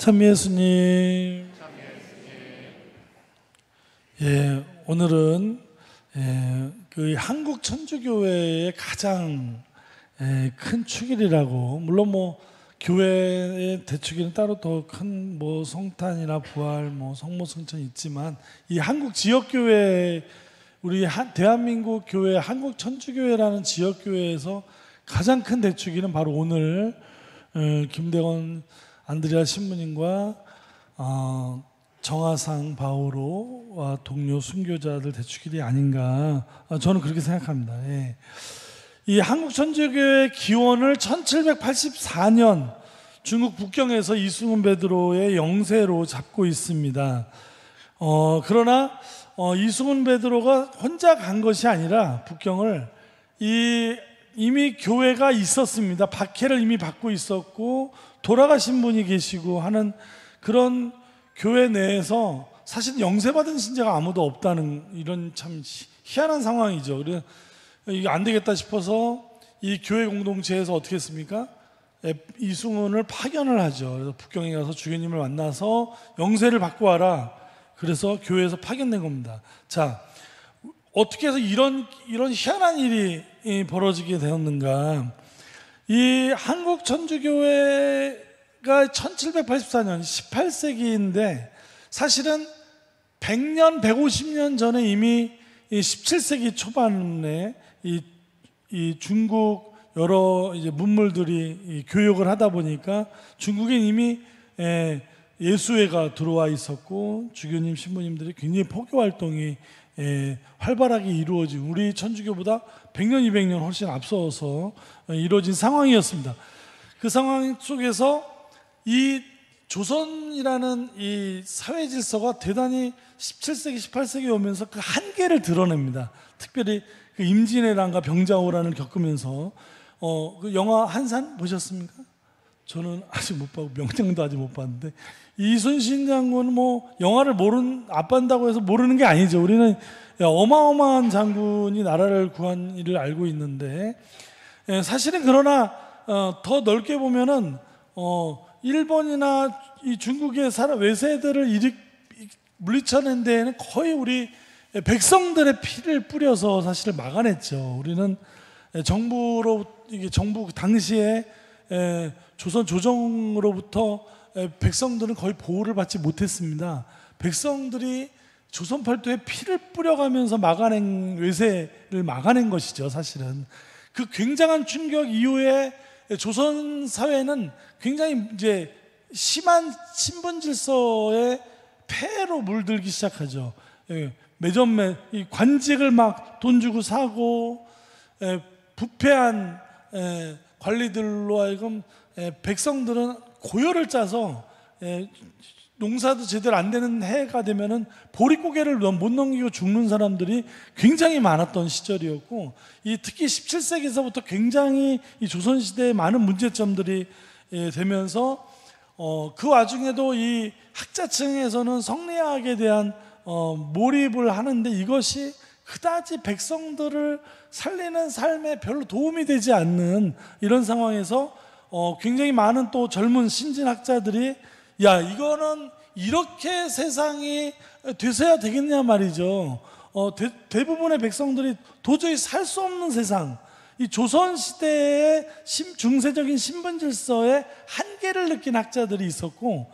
참 예수님. 예, 오늘은 그 한국 천주교회의 가장 큰 축일이라고, 물론 뭐 교회의 대축일은 따로 더 큰 뭐 성탄이나 부활, 뭐 성모승천 있지만, 이 한국 지역교회, 우리 대한민국 교회 한국 천주교회라는 지역교회에서 가장 큰 대축일은 바로 오늘 김대건 안드레아 신부님과 정하상 바오로와 동료 순교자들 대축일이 아닌가, 저는 그렇게 생각합니다. 예. 이 한국 천주교회 기원을 1784년 중국 북경에서 이승훈 베드로의 영세로 잡고 있습니다. 그러나 이승훈 베드로가 혼자 간 것이 아니라 북경을 이미 교회가 있었습니다. 박해를 이미 받고 있었고 돌아가신 분이 계시고 하는 그런 교회 내에서 사실 영세받은 신자가 아무도 없다는, 이런 참 희한한 상황이죠. 그래서 이게 안 되겠다 싶어서 이 교회 공동체에서 어떻게 했습니까? 이승훈을 파견을 하죠. 그래서 북경에 가서 주교님을 만나서 영세를 받고 와라. 그래서 교회에서 파견된 겁니다. 자, 어떻게 해서 이런 희한한 일이 벌어지게 되었는가? 이 한국 천주교회가 1784년 18세기인데 사실은 100년, 150년 전에 이미 17세기 초반에 이 중국 여러 이제 문물들이 교역을 하다 보니까 중국엔 이미 예수회가 들어와 있었고 주교님, 신부님들이 굉장히 포교 활동이 활발하게 이루어진, 우리 천주교보다 100년, 200년 훨씬 앞서서 이루어진 상황이었습니다. 그 상황 속에서 이 조선이라는 이 사회 질서가 대단히 17세기, 18세기에 오면서 그 한계를 드러냅니다. 특별히 그 임진왜란과 병자호란을 겪으면서 그 영화 한산 보셨습니까? 저는 아직 못 보고 명장도 아직 못 봤는데, 이순신 장군은 뭐 영화를 안 본다고 해서 모르는 게 아니죠. 우리는 어마어마한 장군이 나라를 구한 일을 알고 있는데, 사실은 그러나 더 넓게 보면은 일본이나 이 중국의 외세들을 물리쳐낸 데에는 거의 우리 백성들의 피를 뿌려서 사실 막아냈죠. 우리는 정부 당시에 조선 조정으로부터 백성들은 거의 보호를 받지 못했습니다. 백성들이 조선 팔도에 피를 뿌려가면서 외세를 막아낸 것이죠. 사실은 그 굉장한 충격 이후에 조선 사회는 굉장히 이제 심한 신분 질서의 폐해로 물들기 시작하죠. 이 관직을 막 돈 주고 사고, 부패한 관리들로 하여금 백성들은 고열을 짜서 농사도 제대로 안 되는 해가 되면은 보릿고개를 못 넘기고 죽는 사람들이 굉장히 많았던 시절이었고, 특히 17세기에서부터 굉장히 이 조선시대에 많은 문제점들이 되면서 그 와중에도 이 학자층에서는 성리학에 대한 몰입을 하는데, 이것이 그다지 백성들을 살리는 삶에 별로 도움이 되지 않는 이런 상황에서 굉장히 많은 또 젊은 신진학자들이 이거는 이렇게 세상이 되서야 되겠냐 말이죠. 대부분의 백성들이 도저히 살 수 없는 세상, 이 조선시대의 중세적인 신분 질서의 한계를 느낀 학자들이 있었고,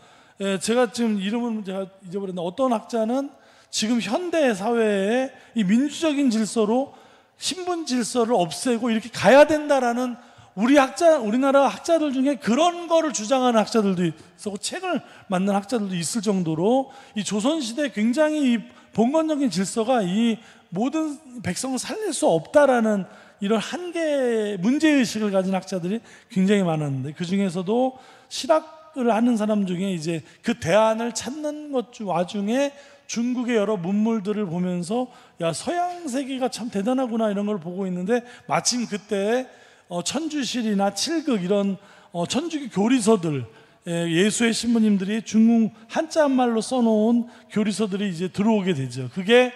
제가 지금 이름은 제가 잊어버렸는데, 어떤 학자는 지금 현대 사회의 이 민주적인 질서로 신분 질서를 없애고 이렇게 가야 된다라는 우리나라 학자들 중에 그런 거를 주장하는 학자들도 있었고, 책을 만든 학자들도 있을 정도로 이 조선시대 굉장히 이 봉건적인 질서가 이 모든 백성을 살릴 수 없다라는 이런 문제의식을 가진 학자들이 굉장히 많았는데, 그 중에서도 실학을 하는 사람 중에 이제 그 대안을 찾는 것 와중에 중국의 여러 문물들을 보면서 서양 세계가 참 대단하구나 이런 걸 보고 있는데, 마침 그때 천주실이나 칠극 이런 천주교 교리서들, 예수의 신부님들이 중국 한자 말로 써놓은 교리서들이 이제 들어오게 되죠. 그게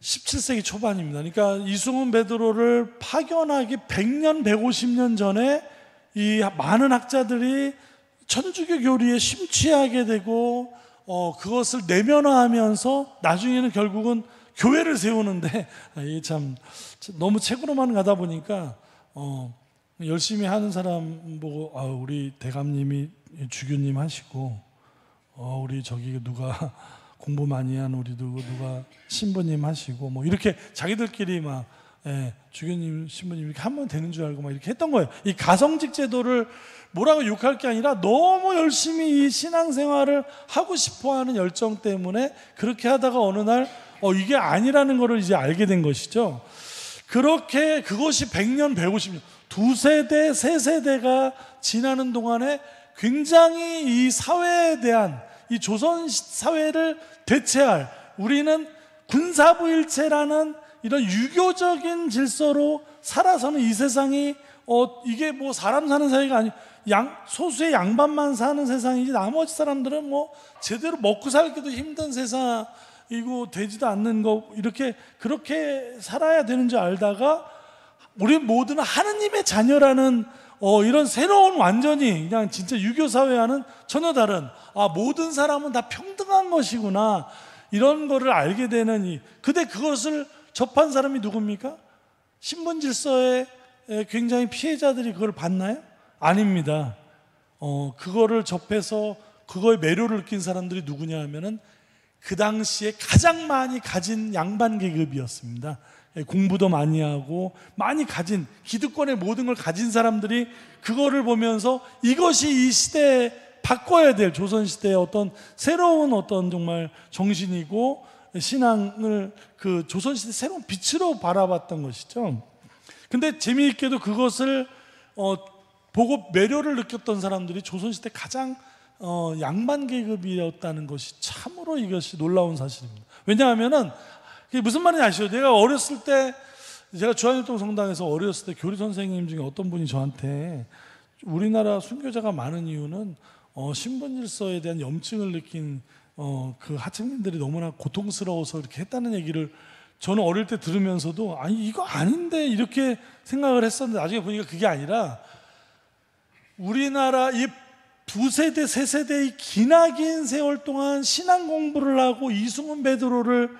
17세기 초반입니다. 그러니까 이승훈 베드로를 파견하기 100년, 150년 전에 이 많은 학자들이 천주교 교리에 심취하게 되고 그것을 내면화하면서 나중에는 결국은 교회를 세우는데 이게 참 너무 책으로만 가다 보니까 열심히 하는 사람 보고 우리 대감님이 주교님 하시고 우리 저기 누가 공부 많이 한 우리 누가 신부님 하시고 뭐 이렇게 자기들끼리 막 주교님 신부님 이렇게 하면 되는 줄 알고 막 이렇게 했던 거예요. 이 가성직 제도를 뭐라고 욕할 게 아니라 너무 열심히 이 신앙생활을 하고 싶어하는 열정 때문에 그렇게 하다가 어느 날 이게 아니라는 것을 이제 알게 된 것이죠. 그렇게 그것이 100년, 150년, 두 세대, 세 세대가 지나는 동안에 굉장히 이 사회에 대한 이 조선 사회를 대체할, 우리는 군사부일체라는 이런 유교적인 질서로 살아서는 이 세상이 이게 뭐 사람 사는 사회가 아니고 소수의 양반만 사는 세상이지 나머지 사람들은 뭐 제대로 먹고 살기도 힘든 세상이고 되지도 않는 거, 이렇게 그렇게 살아야 되는 줄 알다가 우리 모두는 하느님의 자녀라는 이런 새로운, 완전히 그냥 진짜 유교 사회와는 전혀 다른, 모든 사람은 다 평등한 것이구나, 이런 거를 알게 되는 근데 그것을 접한 사람이 누굽니까? 신분 질서에 굉장히 피해자들이 그걸 봤나요? 아닙니다. 그거를 접해서 그거에 매료를 느낀 사람들이 누구냐 하면은 그 당시에 가장 많이 가진 양반 계급이었습니다. 공부도 많이 하고 많이 가진, 기득권의 모든 걸 가진 사람들이 그거를 보면서 이것이 이 시대에 바꿔야 될 조선시대의 어떤 새로운 어떤 정말 정신이고 신앙을 그 조선시대 새로운 빛으로 바라봤던 것이죠. 근데 재미있게도 그것을 보고 매료를 느꼈던 사람들이 조선시대 가장 양반 계급이었다는 것이 참으로 이것이 놀라운 사실입니다. 왜냐하면은 그게 무슨 말인지 아시죠? 내가 어렸을 때, 제가 주한일동 성당에서 어렸을 때 교리 선생님 중에 어떤 분이 저한테 우리나라 순교자가 많은 이유는 신분 질서에 대한 염증을 느낀 그 하층민들이 너무나 고통스러워서 이렇게 했다는 얘기를 저는 어릴 때 들으면서도 아니 이거 아닌데 이렇게 생각을 했었는데, 나중에 보니까 그게 아니라 우리나라 이 두 세대 세 세대의 기나긴 세월 동안 신앙 공부를 하고 이승훈 베드로를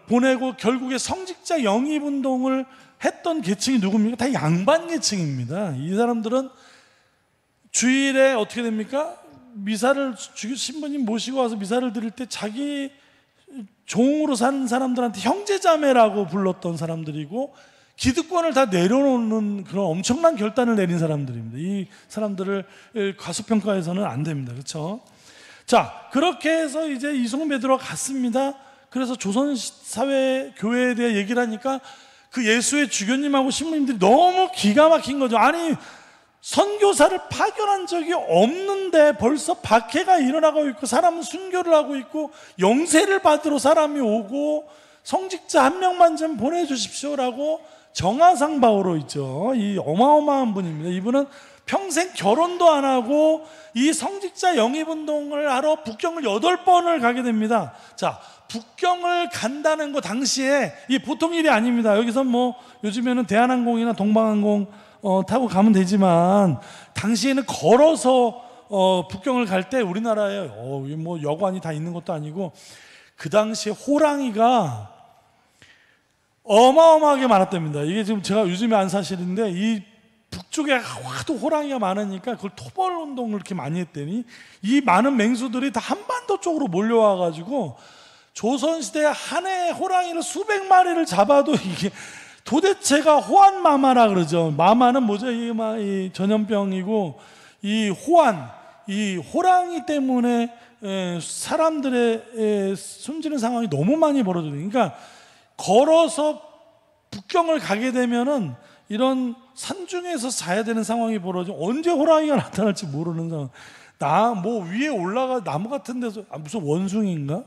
보내고 결국에 성직자 영입운동을 했던 계층이 누굽니까? 다 양반 계층입니다. 이 사람들은 주일에 어떻게 됩니까? 미사를 신부님 모시고 와서 미사를 드릴 때 자기 종으로 사는 사람들한테 형제자매라고 불렀던 사람들이고 기득권을 다 내려놓는 그런 엄청난 결단을 내린 사람들입니다. 이 사람들을 과소평가해서는 안 됩니다. 그렇죠? 자, 그렇게 해서 이제 이승훈 베드로가 갔습니다. 그래서 조선 사회 교회에 대해 얘기를 하니까 그 예수의 주교님하고 신부님들이 너무 기가 막힌 거죠. 아니, 선교사를 파견한 적이 없는데 벌써 박해가 일어나고 있고 사람은 순교를 하고 있고 영세를 받으러 사람이 오고 성직자 한 명만 좀 보내주십시오라고 정하상 바오로 있죠. 이 어마어마한 분입니다. 이분은 평생 결혼도 안 하고 이 성직자 영입운동을 하러 북경을 8번을 가게 됩니다. 자, 북경을 간다는 거 당시에 이 보통 일이 아닙니다. 여기서 뭐 요즘에는 대한항공이나 동방항공 타고 가면 되지만 당시에는 걸어서 북경을 갈 때 우리나라에 뭐 여관이 다 있는 것도 아니고 그 당시에 호랑이가 어마어마하게 많았답니다. 이게 지금 제가 요즘에 안 사실인데 이 북쪽에 하도 호랑이가 많으니까 그걸 토벌 운동을 이렇게 많이 했더니 이 많은 맹수들이 다 한반도 쪽으로 몰려와가지고 조선시대 한 해에 호랑이를 수백 마리를 잡아도 이게 도대체가 호환마마라 그러죠. 마마는 뭐죠? 이 전염병이고 이 호환, 이 호랑이 때문에 사람들의 숨지는 상황이 너무 많이 벌어져요. 그러니까 걸어서 북경을 가게 되면은 이런 산중에서 자야 되는 상황이 벌어져. 언제 호랑이가 나타날지 모르는 상황. 뭐 위에 올라가 나무 같은 데서 무슨 원숭이인가?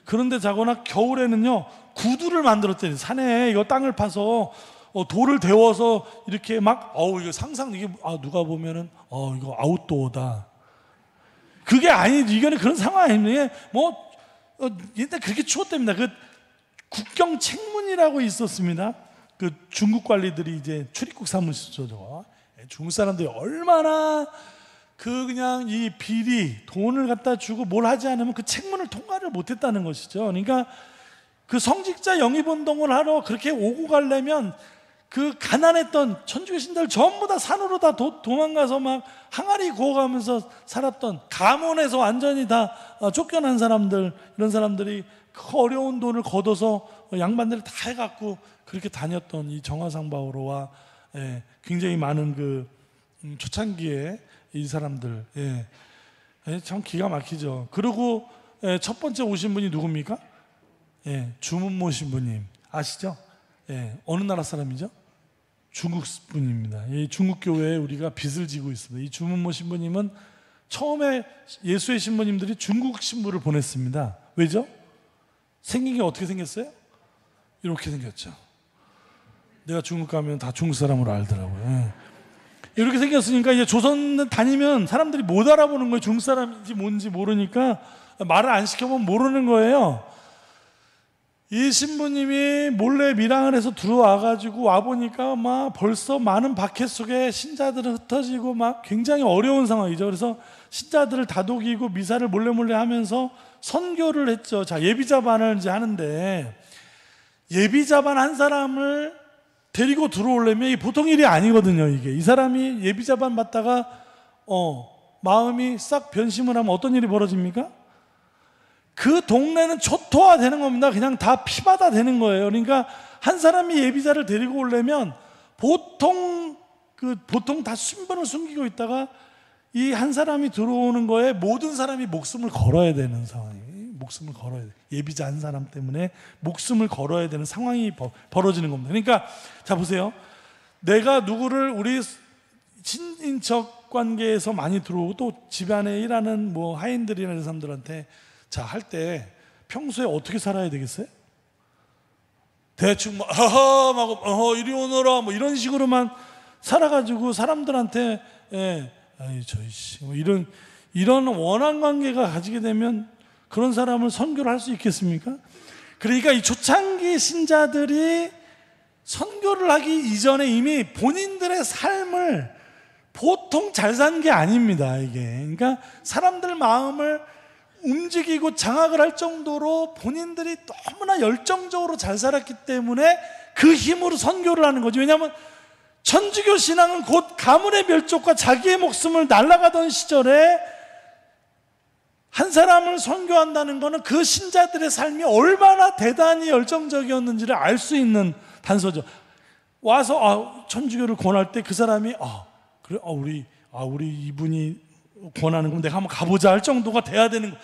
그런데 자거나 겨울에는요 구두를 만들었대요. 산에 이거 땅을 파서 돌을 데워서 이렇게 막 이거 상상 이게 누가 보면은 이거 아웃도어다. 그게 아니지. 이거는 그런 상황 아닙니다. 뭐 옛날 그렇게 추웠답니다. 그 국경 책문이라고 있었습니다. 그 중국 관리들이 이제 출입국 사무소죠. 중국 사람들이 얼마나 그냥 이 비리 돈을 갖다 주고 뭘 하지 않으면 그 책문을 통과를 못했다는 것이죠. 그러니까 그 성직자 영입운동을 하러 그렇게 오고 가려면 그 가난했던 천주교 신자들 전부 다 산으로 다 도망가서 막 항아리 구워가면서 살았던, 가문에서 완전히 다 쫓겨난 사람들, 이런 사람들이 그 어려운 돈을 걷어서 양반들이 다 해갖고 그렇게 다녔던 이 정화상 바오로와 굉장히 많은 그 초창기에 이 사람들, 참 기가 막히죠. 그리고 첫 번째 오신 분이 누굽니까? 주문모 신부님 아시죠? 어느 나라 사람이죠? 중국 분입니다. 이 중국 교회에 우리가 빚을 지고 있습니다. 이 주문모 신부님은 처음에 예수의 신부님들이 중국 신부를 보냈습니다. 왜죠? 생긴 게 어떻게 생겼어요? 이렇게 생겼죠. 내가 중국 가면 다 중국 사람으로 알더라고요. 이렇게 생겼으니까 이제 조선 다니면 사람들이 못 알아보는 거예요. 중국 사람인지 뭔지 모르니까 말을 안 시켜보면 모르는 거예요. 이 신부님이 몰래 밀항을 해서 들어와가지고 와보니까 막 벌써 많은 박해 속에 신자들은 흩어지고 막 굉장히 어려운 상황이죠. 그래서 신자들을 다독이고 미사를 몰래 하면서 선교를 했죠. 자, 예비자반을 이제 하는데, 예비자반 한 사람을 데리고 들어오려면 이게 보통 일이 아니거든요. 이게 이 사람이 예비자반 받다가 마음이 싹 변심을 하면 어떤 일이 벌어집니까? 그 동네는 초토화 되는 겁니다. 그냥 다 피바다 되는 거예요. 그러니까 한 사람이 예비자를 데리고 오려면 보통 다 신분을 숨기고 있다가 이 한 사람이 들어오는 거에 모든 사람이 목숨을 걸어야 되는 상황이에요. 목숨을 걸어야 돼요. 예비자 한 사람 때문에 목숨을 걸어야 되는 상황이 벌어지는 겁니다. 그러니까 자 보세요. 내가 누구를 우리 친인척 관계에서 많이 들어오고 또 집안에 일하는 뭐 하인들이라는 사람들한테 자 할 때 평소에 어떻게 살아야 되겠어요? 대충 막 이리 오너라 뭐 이런 식으로만 살아가지고 사람들한테 아이 저희 씨 뭐 이런 원한 관계가 가지게 되면 그런 사람을 선교를 할 수 있겠습니까? 그러니까 이 초창기 신자들이 선교를 하기 이전에 이미 본인들의 삶을 보통 잘 산 게 아닙니다. 이게 그러니까 사람들 마음을 움직이고 장악을 할 정도로 본인들이 너무나 열정적으로 잘 살았기 때문에 그 힘으로 선교를 하는 거죠. 왜냐하면 천주교 신앙은 곧 가문의 멸족과 자기의 목숨을 날아가던 시절에 한 사람을 선교한다는 것은 그 신자들의 삶이 얼마나 대단히 열정적이었는지를 알 수 있는 단서죠. 와서 천주교를 권할 때 그 사람이 그래 우리 이분이 권하는 건 내가 한번 가보자 할 정도가 돼야 되는 거.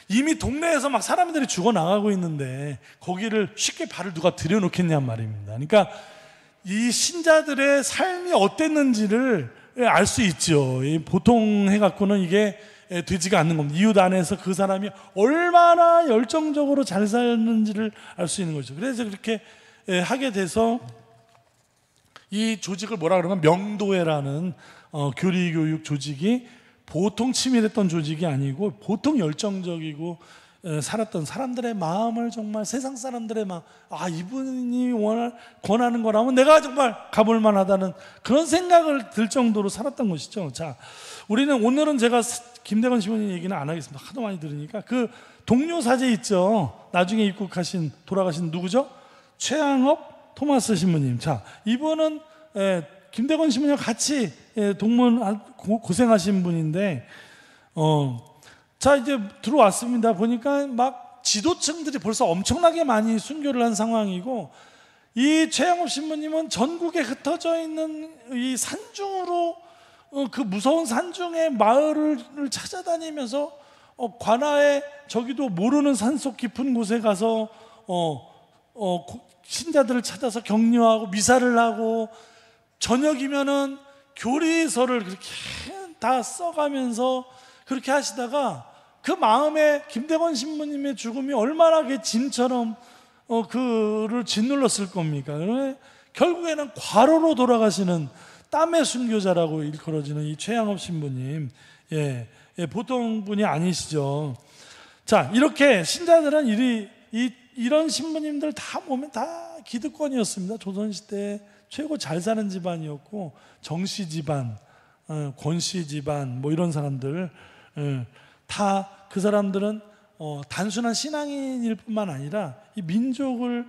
이미 동네에서 막 사람들이 죽어나가고 있는데 거기를 쉽게 발을 누가 들여놓겠냔 말입니다. 그러니까 이 신자들의 삶이 어땠는지를 알 수 있죠. 보통 해갖고는 이게 되지가 않는 겁니다. 이웃 안에서 그 사람이 얼마나 열정적으로 잘 살는지를 알 수 있는 거죠. 그래서 그렇게 하게 돼서 이 조직을 뭐라 그러면 명도회라는 교리교육 조직이 보통 치밀했던 조직이 아니고 보통 열정적이고 살았던 사람들의 마음을 정말 세상 사람들의 마음, 이분이 권하는 거라면 내가 정말 가볼 만하다는 그런 생각을 들 정도로 살았던 것이죠. 자, 오늘은 제가 김대건 신부님 얘기는 안 하겠습니다. 하도 많이 들으니까 그 동료 사제 있죠. 나중에 입국하신 돌아가신 누구죠? 최양업 토마스 신부님. 자, 이분은 김대건 신부님과 같이 동문 고생하신 분인데 자 이제 들어왔습니다. 보니까 막 지도층들이 벌써 엄청나게 많이 순교를 한 상황이고 이 최양업 신부님은 전국에 흩어져 있는 이 산중으로 그 무서운 산중의 마을을 찾아다니면서 관아에 저기도 모르는 산속 깊은 곳에 가서 신자들을 찾아서 격려하고 미사를 하고 저녁이면은 교리서를 그렇게 다 써가면서 그렇게 하시다가 그 마음에 김대건 신부님의 죽음이 얼마나 그 짐처럼 그를 짓눌렀을 겁니까? 결국에는 과로로 돌아가시는 땀의 순교자라고 일컬어지는 이 최양업 신부님, 보통 분이 아니시죠. 자, 이렇게 신자들은 이런 신부님들 다 보면 다 기득권이었습니다. 조선시대 최고 잘 사는 집안이었고 정씨 집안, 권씨 집안 뭐 이런 사람들, 다 그 사람들은 단순한 신앙인일 뿐만 아니라 이 민족의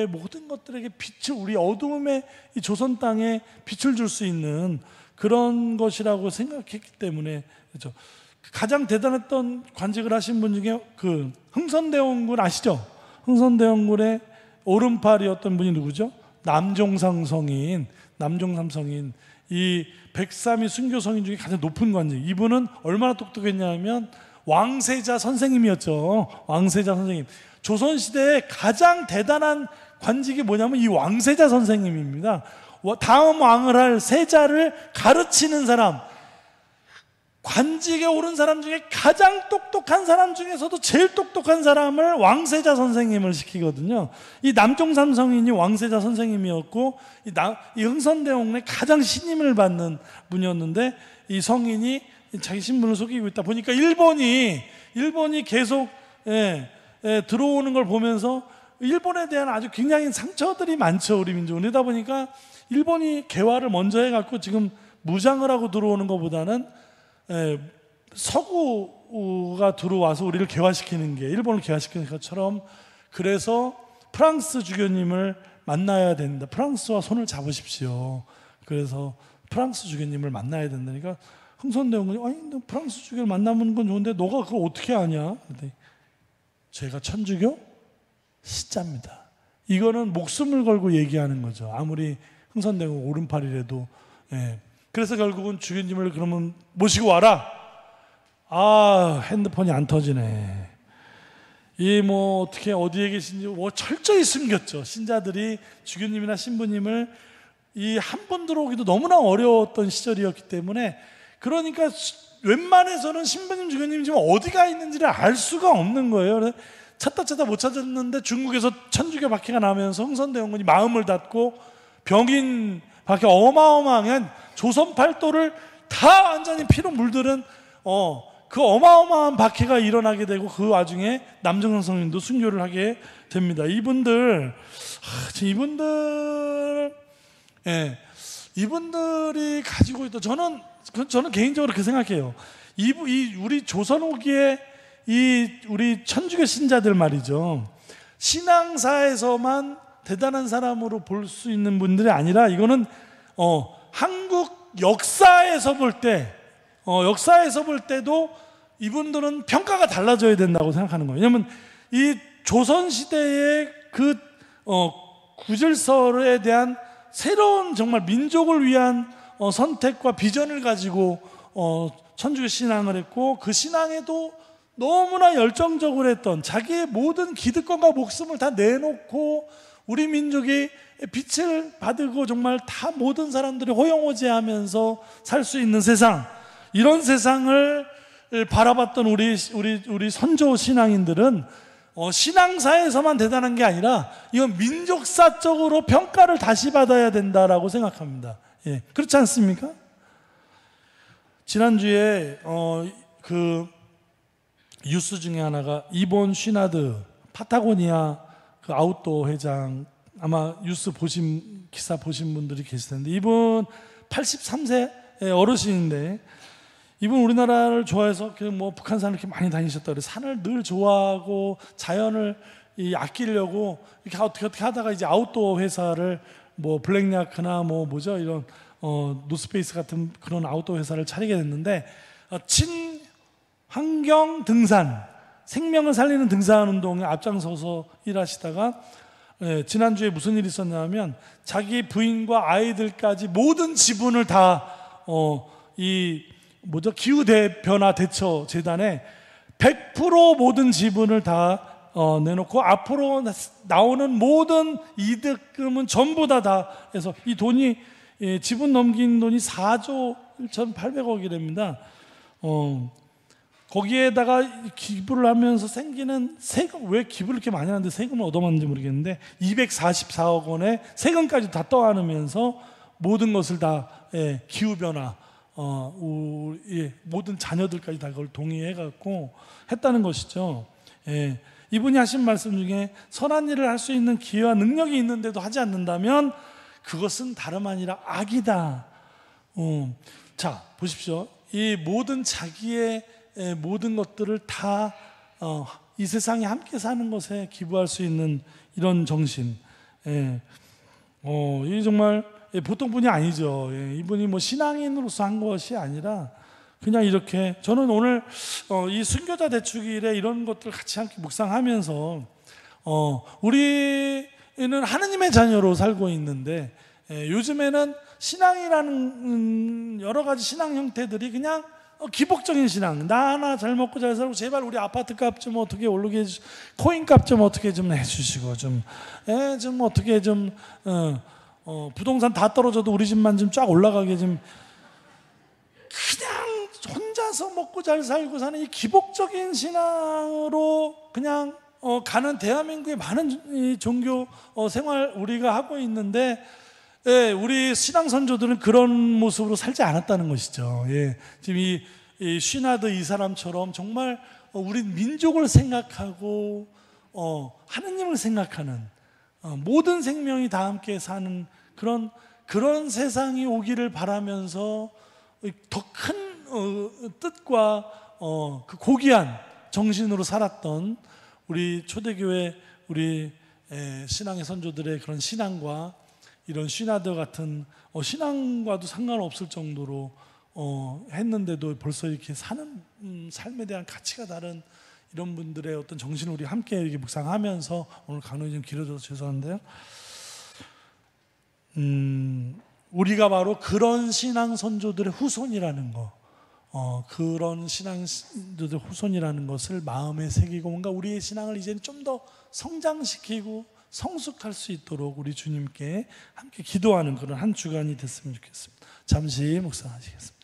모든 것들에게 빛을, 우리 어두움의 이 조선 땅에 빛을 줄 수 있는 그런 것이라고 생각했기 때문에, 그렇죠. 가장 대단했던 관직을 하신 분 중에 그 흥선대원군 아시죠? 흥선대원군의 오른팔이었던 분이 누구죠? 남종삼 성인. 이 103위 순교 성인 중에 가장 높은 관직. 이분은 얼마나 똑똑했냐면 왕세자 선생님이었죠. 왕세자 선생님. 조선시대에 가장 대단한 관직이 뭐냐면 이 왕세자 선생님입니다. 다음 왕을 할 세자를 가르치는 사람, 관직에 오른 사람 중에 가장 똑똑한 사람 중에서도 제일 똑똑한 사람을 왕세자 선생님을 시키거든요. 이 남종삼 성인이 왕세자 선생님이었고, 이 흥선대원군의 가장 신임을 받는 분이었는데, 이 성인이 자기 신분을 속이고 있다 보니까 일본이 계속 들어오는 걸 보면서 일본에 대한 아주 굉장히 상처들이 많죠, 우리 민족은. 그러다 보니까 일본이 개화를 먼저 해갖고 지금 무장을 하고 들어오는 것보다는 서구가 들어와서 우리를 개화시키는 게, 일본을 개화시키는 것처럼, 그래서 프랑스 주교님을 만나야 된다. 프랑스와 손을 잡으십시오. 그래서 프랑스 주교님을 만나야 된다니까 흥선대원군이, 아니 너 프랑스 주교를 만나는 건 좋은데 너가 그걸 어떻게 아냐? 그랬더니 제가 천주교 신자입니다. 이거는 목숨을 걸고 얘기하는 거죠. 아무리 흥선대원군 오른팔이라도. 그래서 결국은 주교님을 그러면 모시고 와라. 핸드폰이 안 터지네. 뭐 어떻게 어디에 계신지 뭐 철저히 숨겼죠. 신자들이 주교님이나 신부님을 이 한 분 들어오기도 너무나 어려웠던 시절이었기 때문에, 그러니까 웬만해서는 신부님, 주교님 지금 어디가 있는지를 알 수가 없는 거예요. 그래서 찾다 못 찾았는데 중국에서 천주교 박해가 나면서 흥선대원군이 마음을 닫고 병인 박해, 어마어마한 조선 팔도를 다 완전히 피로 물들은 그 어마어마한 박해가 일어나게 되고, 그 와중에 남정선 성인도 순교를 하게 됩니다. 이분들이 가지고 있던, 저는 개인적으로 그렇게 생각해요. 우리 조선 후기에 우리 천주교 신자들 말이죠, 신앙사에서만 대단한 사람으로 볼 수 있는 분들이 아니라, 이거는 한국 역사에서 볼 때도 이분들은 평가가 달라져야 된다고 생각하는 거예요. 왜냐하면 이 조선시대의 그 구질서에 대한 새로운 정말 민족을 위한 선택과 비전을 가지고 천주교 신앙을 했고, 그 신앙에도 너무나 열정적으로 했던, 자기의 모든 기득권과 목숨을 다 내놓고 우리 민족이 빛을 받고 정말 다 모든 사람들이 호영호재하면서 살 수 있는 세상, 이런 세상을 바라봤던 우리 선조 신앙인들은 신앙사에서만 대단한 게 아니라 이건 민족사적으로 평가를 다시 받아야 된다라고 생각합니다. 그렇지 않습니까? 지난주에 그 뉴스 중에 하나가 이본 쉬나드 파타고니아 그 아웃도어 회장, 아마 뉴스 기사 보신 분들이 계실 텐데, 이분 83세 어르신인데, 이분 우리나라를 좋아해서 뭐 북한산을 이렇게 많이 다니셨다 그래. 산을 늘 좋아하고 자연을 아끼려고 이렇게 어떻게 하다가 이제 아웃도어 회사를, 뭐 블랙야크나 뭐죠 이런 노스페이스 같은 그런 아웃도어 회사를 차리게 됐는데, 친환경 등산, 생명을 살리는 등산 운동에 앞장서서 일하시다가 지난주에 무슨 일이 있었냐면, 자기 부인과 아이들까지 모든 지분을 다 기후변화 대처 재단에 100% 모든 지분을 다 내놓고, 앞으로 나오는 모든 이득금은 전부 다 해서, 이 돈이 지분 넘긴 돈이 4조 1,800억이랍니다. 거기에다가 기부를 하면서 생기는 세금, 왜 기부를 이렇게 많이 하는데 세금을 얻어맞는지 모르겠는데 244억 원의 세금까지 다 떠안으면서 모든 것을 다 기후변화, 모든 자녀들까지 다 그걸 동의해갖고 했다는 것이죠. 이분이 하신 말씀 중에, 선한 일을 할 수 있는 기회와 능력이 있는데도 하지 않는다면 그것은 다름 아니라 악이다. 자, 보십시오. 이 모든 자기의 모든 것들을 다 이 세상에 함께 사는 것에 기부할 수 있는 이런 정신. 이 정말 보통 분이 아니죠. 이분이 뭐 신앙인으로서 한 것이 아니라 그냥 이렇게, 저는 오늘 이 순교자 대축일에 이런 것들 같이 함께 묵상하면서 우리는 하느님의 자녀로 살고 있는데 요즘에는 신앙이라는 여러 가지 신앙 형태들이 그냥 기복적인 신앙, 나 하나 잘 먹고 잘 살고 제발 우리 아파트 값 좀 어떻게 오르게 해주시고 코인 값 좀 어떻게 좀 해주시고 좀 어떻게 좀 부동산 다 떨어져도 우리 집만 좀 쫙 올라가게 좀, 그냥 혼자서 먹고 잘 살고 사는 이 기복적인 신앙으로 그냥 가는 대한민국의 많은 이 종교 생활 우리가 하고 있는데, 우리 신앙 선조들은 그런 모습으로 살지 않았다는 것이죠. 지금 이 쉬나드 이 사람처럼 정말 우리 민족을 생각하고 하느님을 생각하는 모든 생명이 다 함께 사는 그런 세상이 오기를 바라면서 더 큰 뜻과 그 고귀한 정신으로 살았던 우리 초대교회 우리 신앙의 선조들의 그런 신앙과 이런 쉬나드 같은 신앙과도 상관없을 정도로 했는데도 벌써 이렇게 사는 삶에 대한 가치가 다른 이런 분들의 어떤 정신을 우리 함께 이렇게 묵상하면서, 오늘 강론이 좀 길어져서 죄송한데요. 우리가 바로 그런 신앙 선조들의 후손이라는 거, 그런 신앙 선조들의 후손이라는 것을 마음에 새기고 뭔가 우리의 신앙을 이제는 좀 더 성장시키고 성숙할 수 있도록 우리 주님께 함께 기도하는 그런 한 주간이 됐으면 좋겠습니다. 잠시 묵상하시겠습니다.